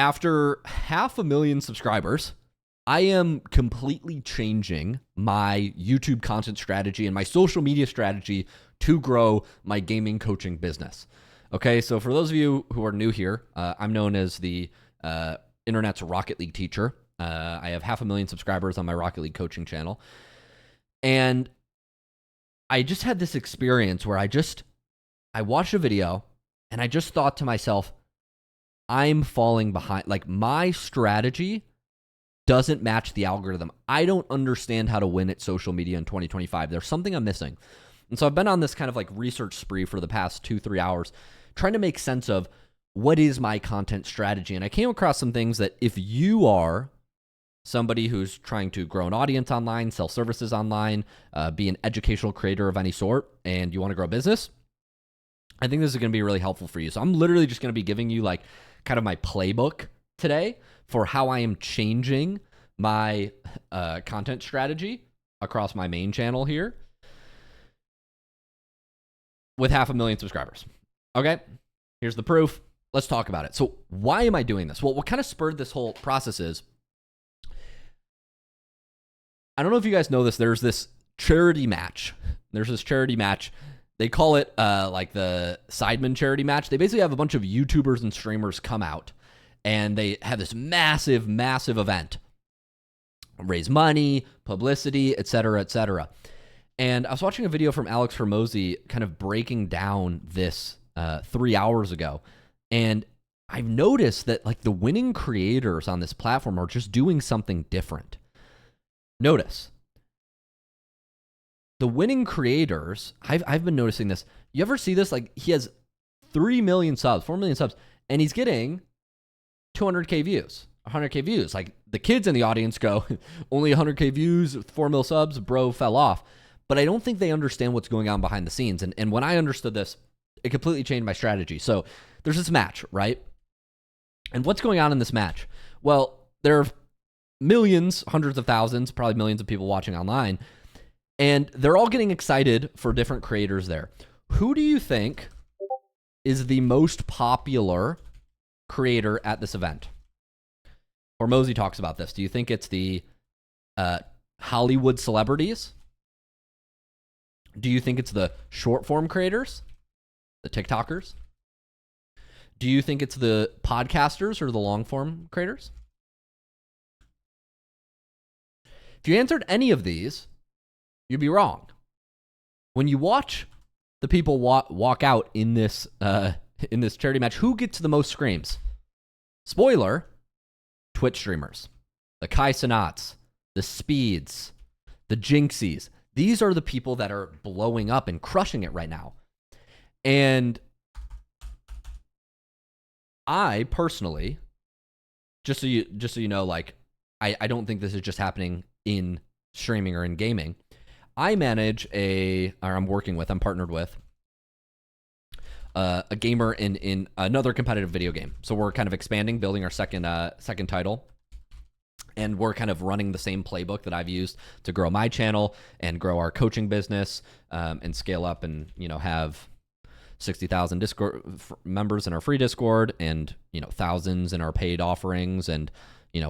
after 500,000 subscribers, I am completely changing my YouTube content strategy and my social media strategy to grow my gaming coaching business. Okay, so for those of you who are new here, I'm known as the internet's Rocket League teacher. I have 500,000 subscribers on my Rocket League coaching channel. And I just had this experience where I watched a video and I just thought to myself, I'm falling behind. Like, my strategy doesn't match the algorithm. I don't understand how to win at social media in 2025. There's something I'm missing. And so I've been on this kind of like research spree for the past 2-3 hours, trying to make sense of what is my content strategy. And I came across some things that if you are somebody who's trying to grow an audience online, sell services online, be an educational creator of any sort, and you want to grow a business, I think this is going to be really helpful for you. So I'm literally just going to be giving you like kind of my playbook today for how I am changing my content strategy across my main channel here with 500,000 subscribers. Okay, here's the proof. Let's talk about it. So why am I doing this? Well, what kind of spurred this whole process is, I don't know if you guys know this, there's this charity match. They call it like the Sidemen charity match. They basically have a bunch of YouTubers and streamers come out and they have this massive, massive event. Raise money, publicity, et cetera, et cetera. And I was watching a video from Alex Hormozy kind of breaking down this 3 hours ago. And I've noticed that like the winning creators on this platform are just doing something different. Notice, the winning creators, I've been noticing this. You ever see this? Like, he has 3 million subs, 4 million subs, and he's getting 200K views, 100K views. Like, the kids in the audience go, only 100K views, 4 mil subs, bro fell off. But I don't think they understand what's going on behind the scenes. And when I understood this, it completely changed my strategy. So there's this match, right? And what's going on in this match? Well, there are millions, hundreds of thousands, probably millions of people watching online, and they're all getting excited for different creators there. Who do you think is the most popular creator at this event? Hormozy talks about this. Do you think it's the Hollywood celebrities? Do you think it's the short form creators, the TikTokers? Do you think it's the podcasters or the long form creators? If you answered any of these, you'd be wrong. When you watch the people walk out in this charity match, who gets the most screams? Spoiler, Twitch streamers. The Kai Cenats, the Speeds, the Jinxies. These are the people that are blowing up and crushing it right now. And I personally, just so you know, like, I don't think this is just happening in streaming or in gaming. I'm partnered with a gamer in another competitive video game. So we're kind of expanding, building our second title. And we're kind of running the same playbook that I've used to grow my channel and grow our coaching business, and scale up and, have 60,000 Discord members in our free Discord and, thousands in our paid offerings and,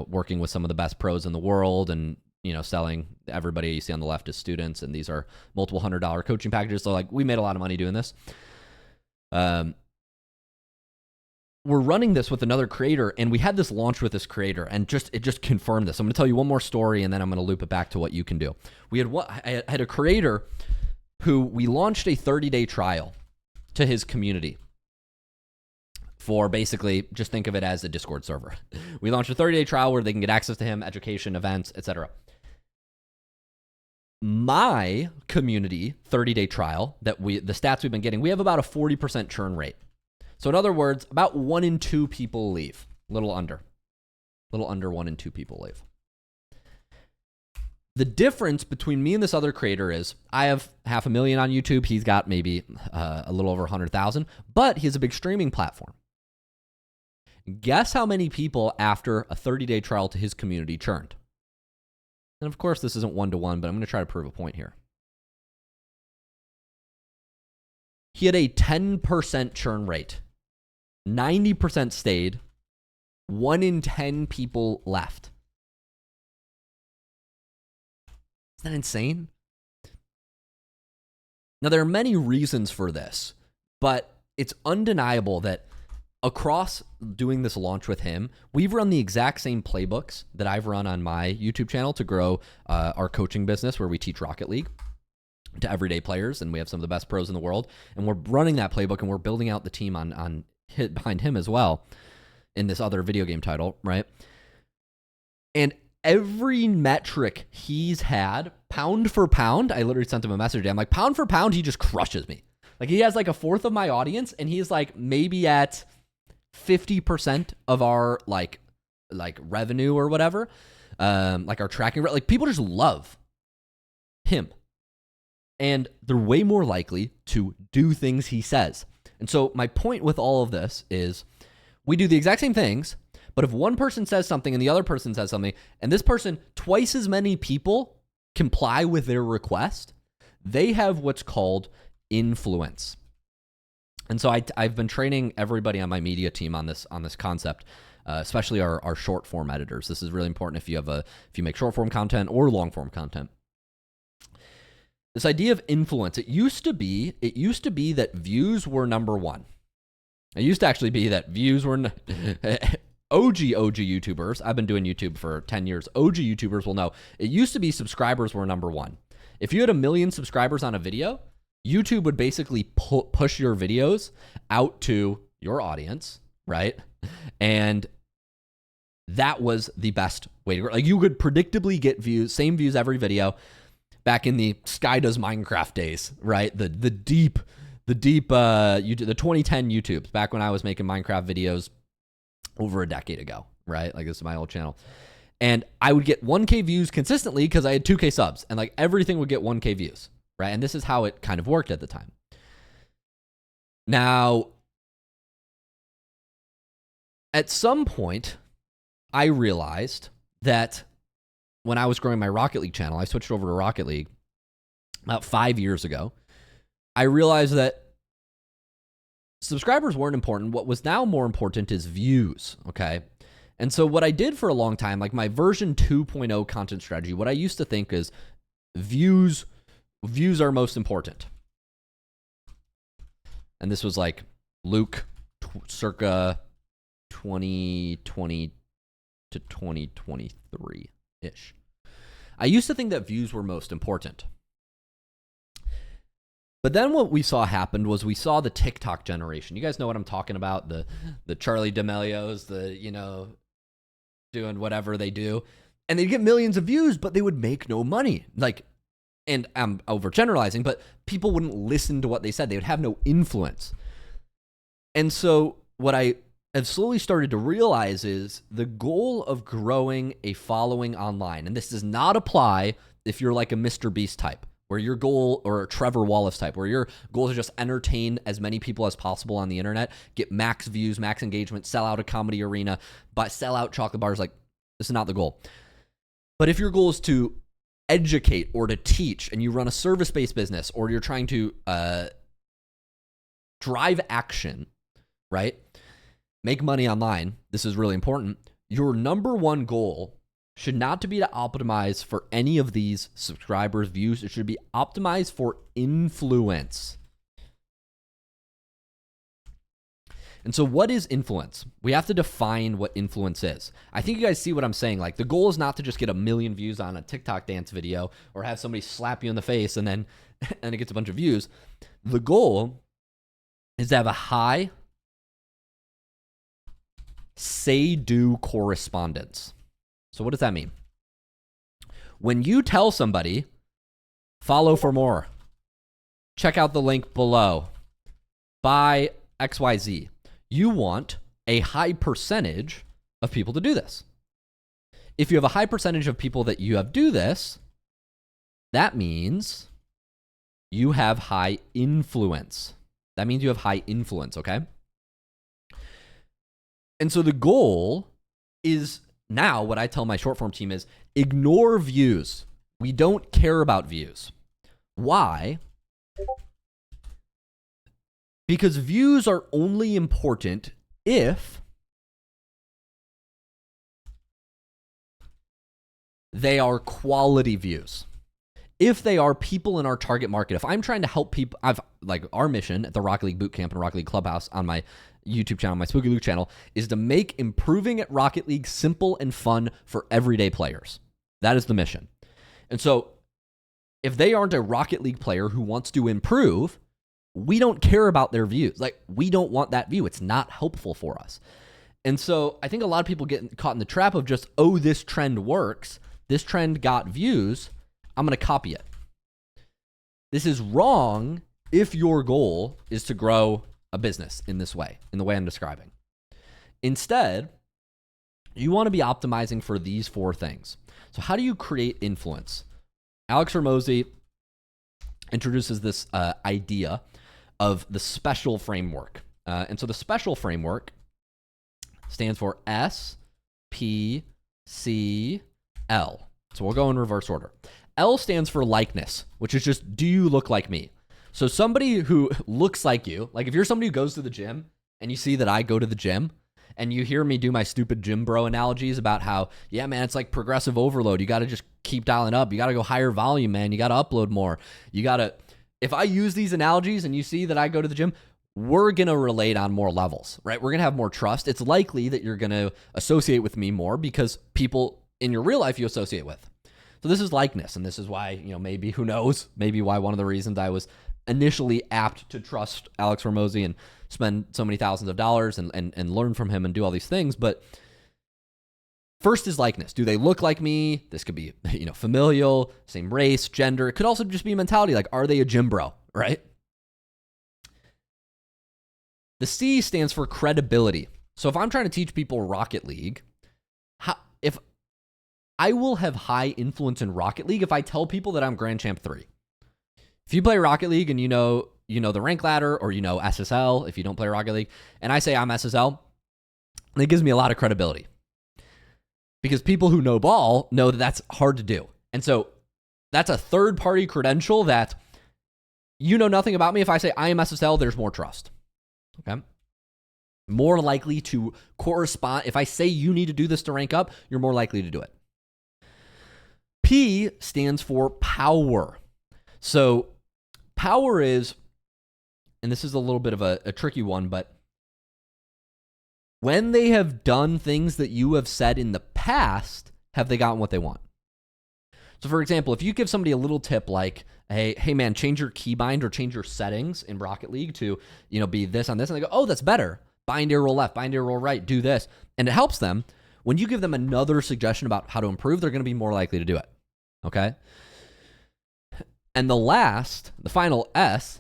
working with some of the best pros in the world and, selling everybody you see on the left as students. And these are multiple $100 coaching packages. So like, we made a lot of money doing this. We're running this with another creator, and we had this launch with this creator, and it just confirmed this. I'm going to tell you one more story, and then I'm going to loop it back to what you can do. I had a creator who we launched a 30-day trial to his community for basically, just think of it as a Discord server. We launched a 30-day trial where they can get access to him, education, events, etc. My community 30-day trial, the stats we've been getting, we have about a 40% churn rate. So in other words, about 1 in 2 people leave. Little under 1 in 2 people leave. The difference between me and this other creator is I have 500,000 on YouTube. He's got maybe a little over 100,000, but he has a big streaming platform. Guess how many people after a 30-day trial to his community churned? And of course, this isn't one-to-one, but I'm going to try to prove a point here. He had a 10% churn rate. 90% stayed, 1 in 10 people left. Isn't that insane? Now, there are many reasons for this, but it's undeniable that across doing this launch with him, we've run the exact same playbooks that I've run on my YouTube channel to grow our coaching business, where we teach Rocket League to everyday players, and we have some of the best pros in the world. And we're running that playbook, and we're building out the team on behind him as well in this other video game title, right? And every metric he's had, pound for pound, I literally sent him a message. I'm like, pound for pound, he just crushes me. Like, he has like a fourth of my audience, and he's like maybe at 50% of our like revenue or whatever, like our tracking. Like, people just love him, and they're way more likely to do things he says. And so my point with all of this is, we do the exact same things, but if one person says something and the other person says something, and this person, twice as many people comply with their request, they have what's called influence. And so I've been training everybody on my media team on this concept, especially our short form editors. This is really important if you make short form content or long form content. This idea of influence, it used to be that views were number one. It used to actually be that views were OG YouTubers. I've been doing YouTube for 10 years. OG YouTubers will know. It used to be subscribers were number one. If you had 1 million subscribers on a video, YouTube would basically push your videos out to your audience, right? And that was the best way to grow. Like, you could predictably get views, same views every video, back in the Sky Does Minecraft days, right? The deep YouTube, the 2010 YouTubes, back when I was making Minecraft videos over a decade ago, right? Like, this is my old channel. And I would get 1K views consistently because I had 2K subs, and like everything would get 1K views, right? And this is how it kind of worked at the time. Now, at some point, I realized that when I was growing my Rocket League channel, I switched over to Rocket League about 5 years ago. I realized that subscribers weren't important. What was now more important is views, okay? And so what I did for a long time, like my version 2.0 content strategy, what I used to think is views are most important. And this was like Luke circa 2020 to 2023-ish. I used to think that views were most important. But then what we saw happened was we saw the TikTok generation. You guys know what I'm talking about, the Charlie D'Amelios, doing whatever they do. And they'd get millions of views, but they would make no money. Like, and I'm overgeneralizing, but people wouldn't listen to what they said. They would have no influence. And so what I have slowly started to realize is the goal of growing a following online, and this does not apply if you're like a Mr. Beast type, where your goal, or a Trevor Wallace type, where your goal is just entertain as many people as possible on the internet, get max views, max engagement, sell out a comedy arena, sell out chocolate bars. Like, this is not the goal. But if your goal is to educate or to teach, and you run a service-based business, or you're trying to drive action, right? Make money online. This is really important. Your number one goal should not to be to optimize for any of these subscribers' views. It should be optimized for influence. And so what is influence? We have to define what influence is. I think you guys see what I'm saying. Like, the goal is not to just get 1 million views on a TikTok dance video, or have somebody slap you in the face and then and it gets a bunch of views. The goal is to have a high say-do correspondence. So what does that mean? When you tell somebody, follow for more, check out the link below, buy XYZ, you want a high percentage of people to do this. If you have a high percentage of people that you have do this, that means you have high influence. That means you have high influence, okay? And so the goal is, now what I tell my short form team is, ignore views. We don't care about views. Why? Because views are only important if they are quality views. If they are people in our target market, if I'm trying to help people, our mission at the Rocket League Bootcamp and Rocket League Clubhouse on my YouTube channel, my Spooky Luke channel, is to make improving at Rocket League simple and fun for everyday players. That is the mission. And so if they aren't a Rocket League player who wants to improve, we don't care about their views. Like, we don't want that view. It's not helpful for us. And so I think a lot of people get caught in the trap of just, oh, this trend works. This trend got views. I'm going to copy it. This is wrong if your goal is to grow a business in this way, in the way I'm describing. Instead, you want to be optimizing for these 4 things. So how do you create influence? Alex Hormozi introduces this idea of the special framework. And so the special framework stands for S, P, C, L. So we'll go in reverse order. L stands for likeness, which is just, do you look like me? So somebody who looks like you, like if you're somebody who goes to the gym and you see that I go to the gym and you hear me do my stupid gym bro analogies about how, yeah, man, it's like progressive overload. You got to just keep dialing up. You got to go higher volume, man. You got to upload more. If I use these analogies and you see that I go to the gym, we're going to relate on more levels, right? We're going to have more trust. It's likely that you're going to associate with me more because people in your real life you associate with. So this is likeness, and this is why, maybe, who knows, maybe why one of the reasons I was initially apt to trust Alex Hormozi and spend so many thousands of dollars and learn from him and do all these things. But first is likeness. Do they look like me? This could be, familial, same race, gender. It could also just be mentality, like, are they a gym bro, right? The C stands for credibility. So if I'm trying to teach people Rocket League, if I will have high influence in Rocket League if I tell people that I'm Grand Champ 3. If you play Rocket League and you know the rank ladder, or SSL if you don't play Rocket League, and I say I'm SSL, it gives me a lot of credibility. Because people who know ball know that that's hard to do. And so that's a third-party credential that you know nothing about me. If I say I am SSL, there's more trust. Okay? More likely to correspond. If I say you need to do this to rank up, you're more likely to do it. P stands for power. So power is, and this is a little bit of a tricky one, but when they have done things that you have said in the past, have they gotten what they want? So for example, if you give somebody a little tip like, hey man, change your keybind or change your settings in Rocket League to, be this on this, and they go, oh, that's better. Bind arrow left, bind arrow right, do this. And it helps them. When you give them another suggestion about how to improve, they're going to be more likely to do it. Okay? And the final S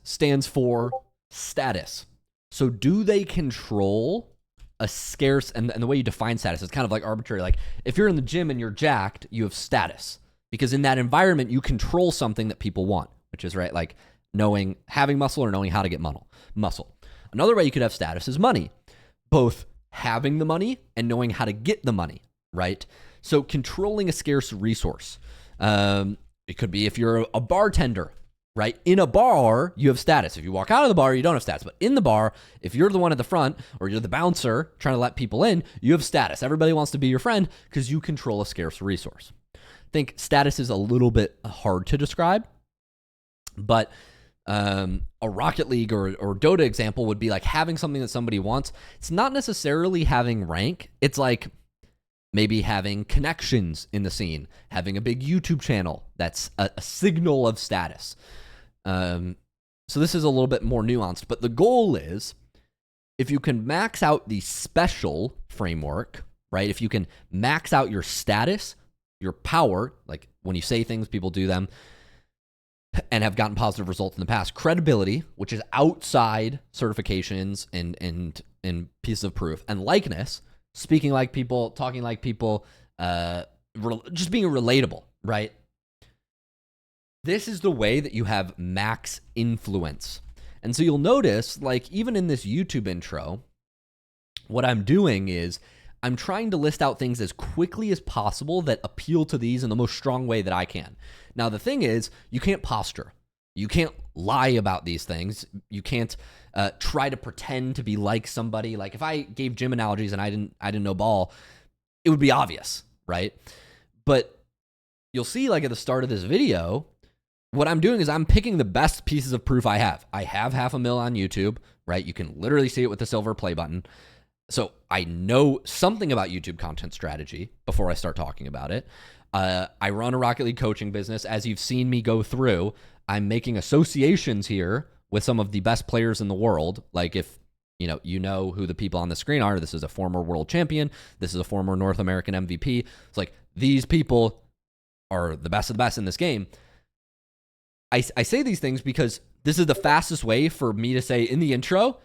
stands for status. So do they control a scarce, and the way you define status is kind of like arbitrary. Like if you're in the gym and you're jacked, you have status. Because in that environment, you control something that people want, which is right, like having muscle or knowing how to get muscle. Another way you could have status is money. Both having the money and knowing how to get the money, right? So controlling a scarce resource. It could be if you're a bartender, right? In a bar, you have status. If you walk out of the bar, you don't have status. But in the bar, if you're the one at the front or you're the bouncer trying to let people in, you have status. Everybody wants to be your friend because you control a scarce resource. I think status is a little bit hard to describe, but a Rocket League or Dota example would be like having something that somebody wants. It's not necessarily having rank. It's like maybe having connections in the scene, having a big YouTube channel. That's a signal of status. So this is a little bit more nuanced, but the goal is if you can max out the special framework, right? If you can max out your status, your power, like when you say things, people do them, and have gotten positive results in the past. Credibility, which is outside certifications and pieces of proof, and likeness, speaking like people, talking like people, just being relatable, right? This is the way that you have max influence. And so you'll notice, like even in this YouTube intro, what I'm doing is I'm trying to list out things as quickly as possible that appeal to these in the most strong way that I can. Now, the thing is, you can't posture. You can't lie about these things. You can't try to pretend to be like somebody. Like if I gave gym analogies and I didn't know ball, it would be obvious, right? But you'll see, like, at the start of this video, what I'm doing is I'm picking the best pieces of proof I have. I have 500,000 on YouTube, right? You can literally see it with the silver play button. So I know something about YouTube content strategy before I start talking about it. I run a Rocket League coaching business. As you've seen me go through, I'm making associations here with some of the best players in the world. Like, if you know who the people on the screen are, this is a former world champion. This is a former North American MVP. It's like, these people are the best of the best in this game. I say these things because this is the fastest way for me to say in the intro,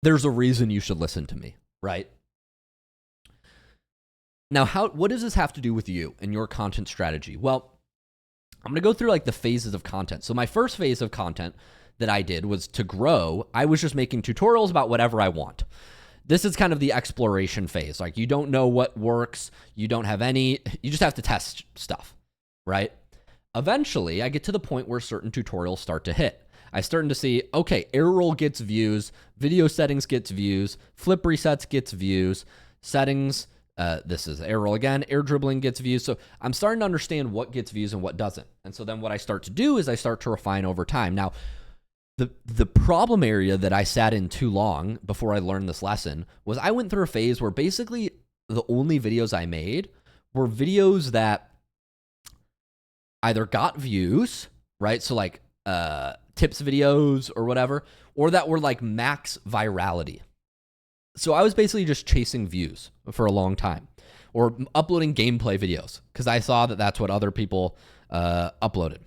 there's a reason you should listen to me, right? Now, what does this have to do with you and your content strategy? Well, I'm going to go through like the phases of content. So my first phase of content that I did was to grow. I was just making tutorials about whatever I want. This is kind of the exploration phase. Like, you don't know what works. You just have to test stuff, right? Eventually, I get to the point where certain tutorials start to hit. I'm starting to see, okay, air roll gets views, video settings gets views, flip resets gets views, settings, this is air roll again, air dribbling gets views. So I'm starting to understand what gets views and what doesn't. And so then what I start to do is I start to refine over time. Now, the problem area that I sat in too long before I learned this lesson was I went through a phase where basically the only videos I made were videos that either got views, right? So like tips videos or whatever, or that were like max virality. So I was basically just chasing views for a long time, or uploading gameplay videos because I saw that that's what other people uploaded.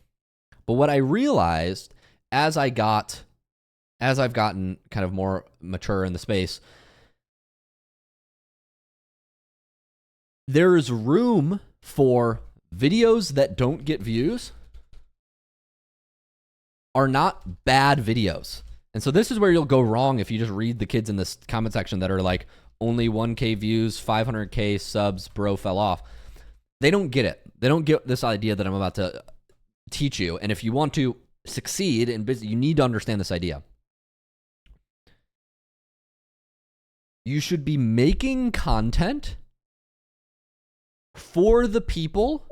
But what I realized as I've gotten kind of more mature in the space, there is room for videos that don't get views are not bad videos. And so this is where you'll go wrong if you just read the kids in this comment section that are like, only 1K views, 500K subs, bro fell off. They don't get it. They don't get this idea that I'm about to teach you. And if you want to succeed in business, you need to understand this idea. You should be making content for the people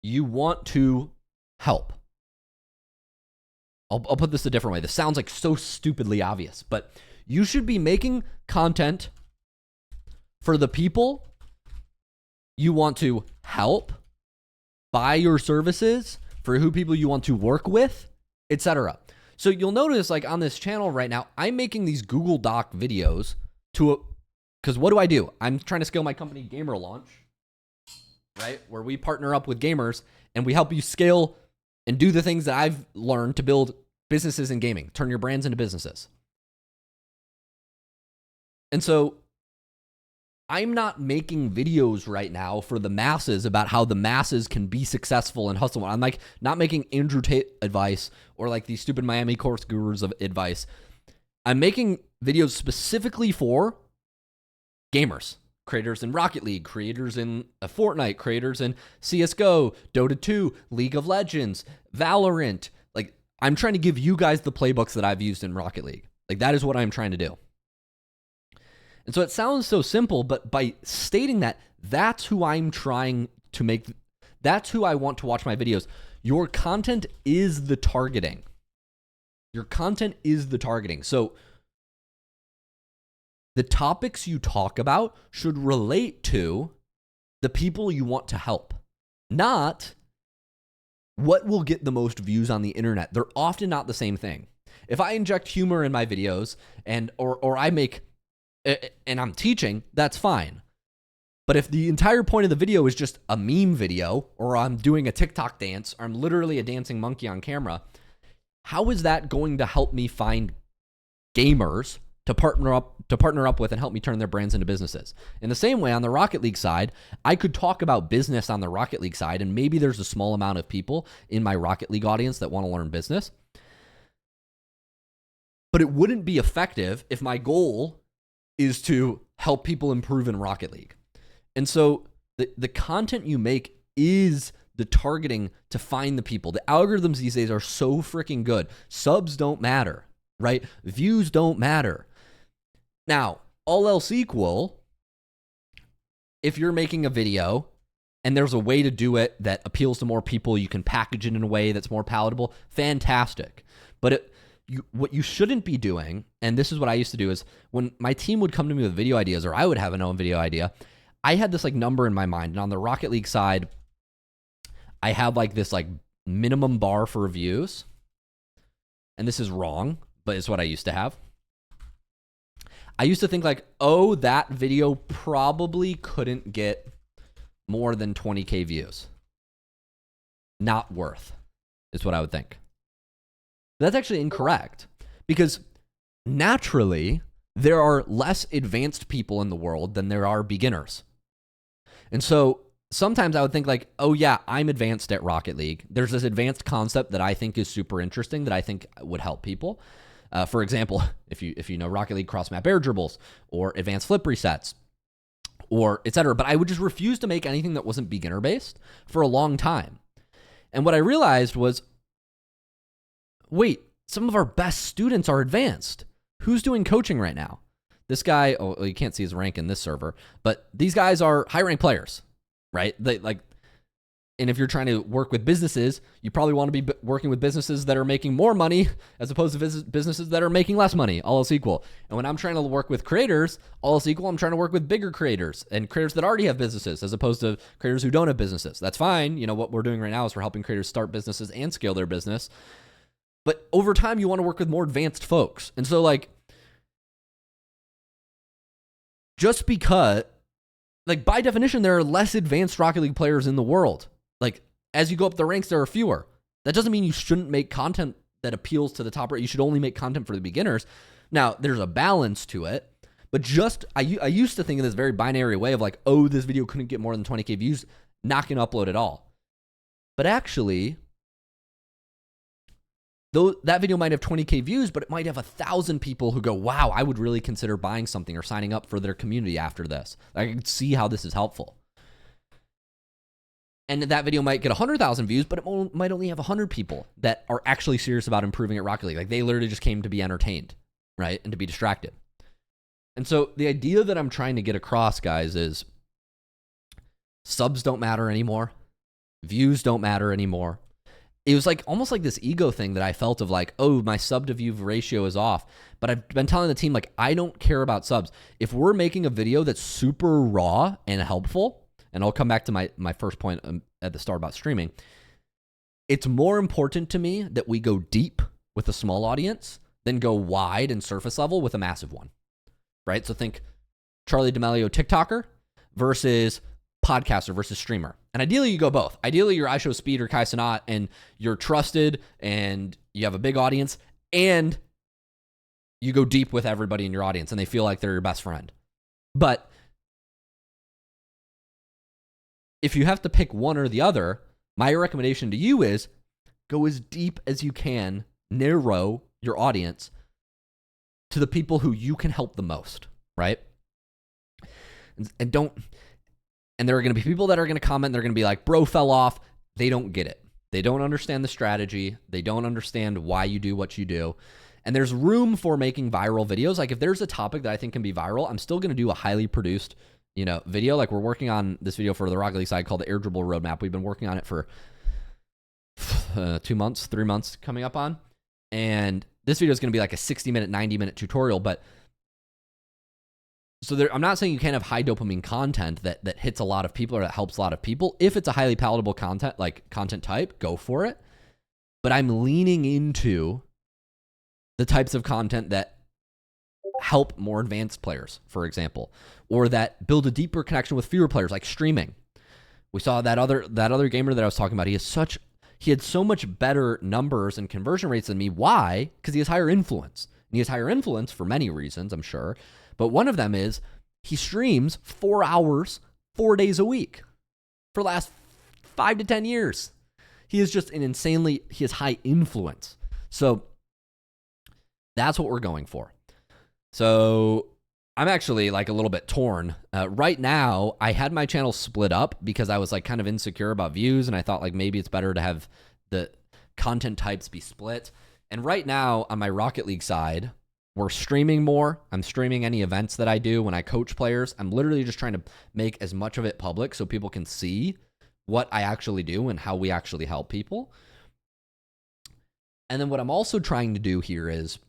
you want to help. I'll put this a different way. This sounds like so stupidly obvious, but you should be making content for the people you want to help, buy your services, for who people you want to work with, etc. So you'll notice, like, on this channel right now, I'm making these Google Doc videos because what do? I'm trying to scale my company Gamer Launch, right? Where we partner up with gamers and we help you scale and do the things that I've learned to build businesses in gaming, turn your brands into businesses. And so I'm not making videos right now for the masses about how the masses can be successful and hustle. I'm like not making Andrew Tate advice or like these stupid Miami course gurus of advice. I'm making videos specifically for gamers, creators in Rocket League, creators in Fortnite, creators in CSGO, Dota 2, League of Legends, Valorant. Like, I'm trying to give you guys the playbooks that I've used in Rocket League. Like, that is what I'm trying to do. And so it sounds so simple, but by stating that, that's who I'm trying to make, that's who I want to watch my videos. Your content is the targeting. Your content is the targeting. So the topics you talk about should relate to the people you want to help, not what will get the most views on the internet. They're often not the same thing. If I inject humor in my videos or I make, and I'm teaching, that's fine. But if the entire point of the video is just a meme video, or I'm doing a TikTok dance, or I'm literally a dancing monkey on camera, how is that going to help me find gamers to partner up with and help me turn their brands into businesses? In the same way, on the Rocket League side, I could talk about business on the Rocket League side, and maybe there's a small amount of people in my Rocket League audience that want to learn business. But it wouldn't be effective if my goal is to help people improve in Rocket League. And so the content you make is the targeting to find the people. The algorithms these days are so freaking good. Subs don't matter, right? Views don't matter. Now, all else equal, if you're making a video and there's a way to do it that appeals to more people, you can package it in a way that's more palatable, fantastic. But what you shouldn't be doing, and this is what I used to do, is when my team would come to me with video ideas, or I would have an own video idea, I had this like number in my mind. And on the Rocket League side, I had like this like minimum bar for views. And this is wrong, but it's what I used to have. I used to think like, oh, that video probably couldn't get more than 20K views. Not worth, is what I would think. That's actually incorrect, because naturally there are less advanced people in the world than there are beginners. And so sometimes I would think like, oh yeah, I'm advanced at Rocket League. There's this advanced concept that I think is super interesting that I think would help people. For example, if you know Rocket League cross-map air dribbles or advanced flip resets or etc. But I would just refuse to make anything that wasn't beginner-based for a long time. And what I realized was, wait, some of our best students are advanced. Who's doing coaching right now? This guy, oh, you can't see his rank in this server, but these guys are high-ranked players, right? And if you're trying to work with businesses, you probably want to be working with businesses that are making more money as opposed to businesses that are making less money, all else equal. And when I'm trying to work with creators, all else equal, I'm trying to work with bigger creators and creators that already have businesses as opposed to creators who don't have businesses. That's fine. You know, what we're doing right now is we're helping creators start businesses and scale their business. But over time, you want to work with more advanced folks. And so like, just because, like by definition, there are less advanced Rocket League players in the world. Like, as you go up the ranks, there are fewer. That doesn't mean you shouldn't make content that appeals to the top rate. You should only make content for the beginners. Now, there's a balance to it, but I used to think in this very binary way of like, oh, this video couldn't get more than 20K views, not going to upload at all. But actually, though that video might have 20K views, but it might have 1,000 people who go, wow, I would really consider buying something or signing up for their community after this. I can see how this is helpful. And that video might get 100,000 views, but it might only have 100 people that are actually serious about improving at Rocket League. Like they literally just came to be entertained, right? And to be distracted. And so the idea that I'm trying to get across, guys, is subs don't matter anymore. Views don't matter anymore. It was like almost like this ego thing that I felt of like, oh, my sub to view ratio is off. But I've been telling the team, like, I don't care about subs. If we're making a video that's super raw and helpful, and I'll come back to my first point at the start about streaming, it's more important to me that we go deep with a small audience than go wide and surface level with a massive one, right? So think Charlie D'Amelio TikToker versus podcaster versus streamer. And ideally you go both. Ideally you're iShowSpeed or Kai Cenat and you're trusted and you have a big audience and you go deep with everybody in your audience and they feel like they're your best friend. But if you have to pick one or the other, my recommendation to you is go as deep as you can, narrow your audience to the people who you can help the most, right? And there are going to be people that are going to comment, they're going to be like, bro fell off. They don't get it. They don't understand the strategy. They don't understand why you do what you do. And there's room for making viral videos. Like if there's a topic that I think can be viral, I'm still going to do a highly produced video. Like we're working on this video for the Rocket League side called the Air Dribble Roadmap. We've been working on it for 2 months, 3 months coming up on. And this video is going to be like a 60-minute, 90-minute tutorial. But so I'm not saying you can't have high dopamine content that hits a lot of people or that helps a lot of people. If it's a highly palatable content, like content type, go for it. But I'm leaning into the types of content that help more advanced players, for example, or that build a deeper connection with fewer players, like streaming. We saw that other gamer that I was talking about. He had so much better numbers and conversion rates than me. Why? Because he has higher influence. And he has higher influence for many reasons, I'm sure. But one of them is he streams 4 hours, 4 days a week for the last 5 to 10 years. He is just he has high influence. So that's what we're going for. So I'm actually like a little bit torn. Right now, I had my channel split up because I was like kind of insecure about views and I thought like maybe it's better to have the content types be split. And right now on my Rocket League side, We're streaming more. I'm streaming any events that I do when I coach players. I'm literally just trying to make as much of it public so people can see what I actually do and how we actually help people. And then what I'm also trying to do here is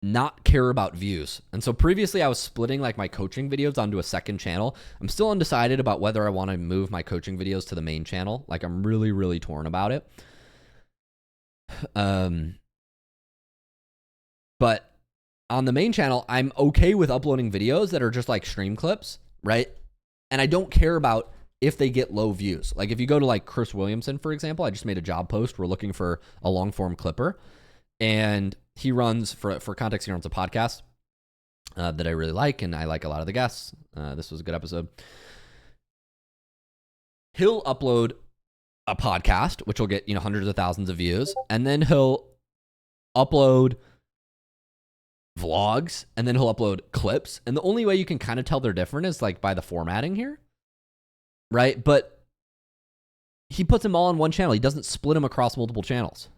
not care about views. And so previously I was splitting like my coaching videos onto a second channel. I'm still undecided about whether I want to move my coaching videos to the main channel. Like I'm really, really torn about it. But on the main channel, I'm okay with uploading videos that are just like stream clips, right? And I don't care about if they get low views. Like if you go to like Chris Williamson, for example, I just made a job post. We're looking for a long form clipper, and he runs, for context, he runs a podcast that I really like, and I like a lot of the guests. This was a good episode. He'll upload a podcast, which will get, hundreds of thousands of views, and then he'll upload vlogs, and then he'll upload clips. And the only way you can kind of tell they're different is like by the formatting here, right? But he puts them all on one channel. He doesn't split them across multiple channels.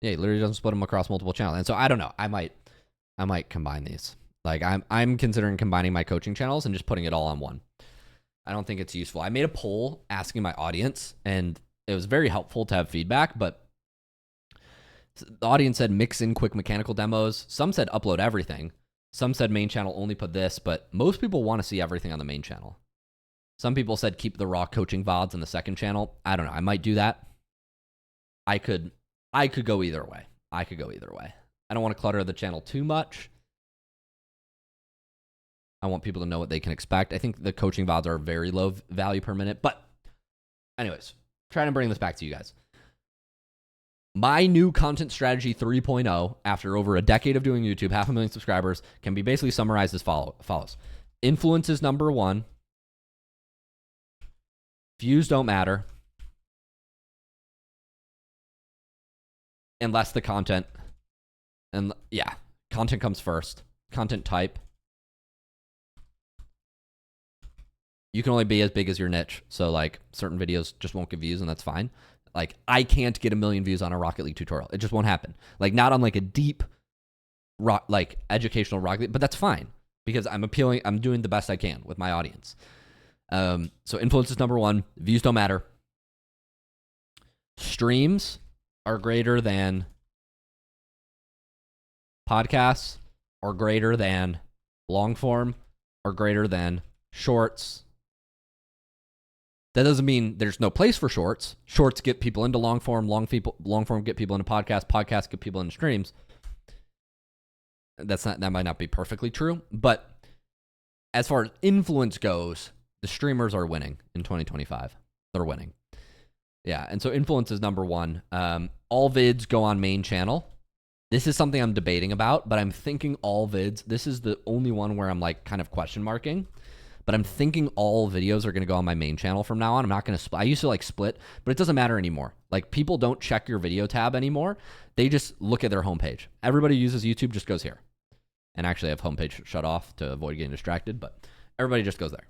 Yeah, he literally doesn't split them across multiple channels. And so I don't know. I might combine these. Like I'm considering combining my coaching channels and just putting it all on one. I don't think it's useful. I made a poll asking my audience, and it was very helpful to have feedback, but the audience said mix in quick mechanical demos. Some said upload everything. Some said main channel, only put this, but most people want to see everything on the main channel. Some people said keep the raw coaching VODs in the second channel. I don't know. I might do that. I could go either way. I don't want to clutter the channel too much. I want people to know what they can expect. I think the coaching VODs are very low value per minute. But anyways, trying to bring this back to you guys. My new content strategy 3.0, after over a decade of doing YouTube, 500,000 subscribers, can be basically summarized as follows. Influence is number one. Views don't matter. Unless the content, and yeah, content comes first. Content type. You can only be as big as your niche. So like certain videos just won't get views, and that's fine. Like I can't get 1 million views on a Rocket League tutorial. It just won't happen. Like not on like a deep like educational Rocket League, but that's fine because I'm doing the best I can with my audience. So influence is number one. Views don't matter. Streams are greater than podcasts, or greater than long form, or greater than shorts. That doesn't mean there's no place for shorts. Shorts get people into long form. Long form get people into podcasts. Podcasts get people into streams. That might not be perfectly true, but as far as influence goes, the streamers are winning in 2025. They're winning. Yeah, and so influence is number one. All vids go on main channel. This is something I'm debating about, but I'm thinking all vids. This is the only one where I'm like kind of question marking. But I'm thinking all videos are going to go on my main channel from now on. I'm not going to split. I used to like split, but it doesn't matter anymore. Like people don't check your video tab anymore. They just look at their homepage. Everybody uses YouTube, just goes here. And actually I have homepage shut off to avoid getting distracted, but everybody just goes there.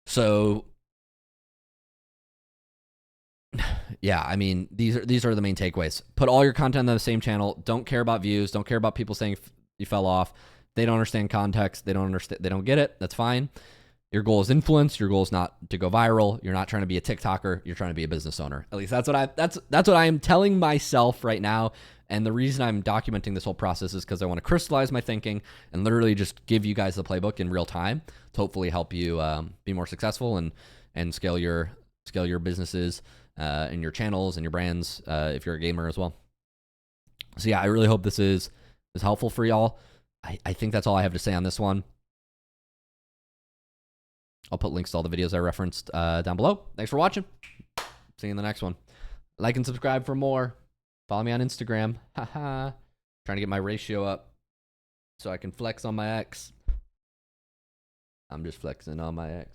So yeah, I mean, these are the main takeaways. Put all your content on the same channel. Don't care about views. Don't care about people saying you fell off. They don't understand context. They don't get it. That's fine. Your goal is influence. Your goal is not to go viral. You're not trying to be a TikToker. You're trying to be a business owner. At least that's what I am telling myself right now. And the reason I'm documenting this whole process is because I want to crystallize my thinking and literally just give you guys the playbook in real time to hopefully help you be more successful and scale your businesses and your channels and your brands if you're a gamer as well. So yeah, I really hope this is helpful for y'all. I think that's all I have to say on this one. I'll put links to all the videos I referenced down below. Thanks for watching. See you in the next one. Like and subscribe for more. Follow me on Instagram. Haha. Trying to get my ratio up so I can flex on my ex. I'm just flexing on my ex.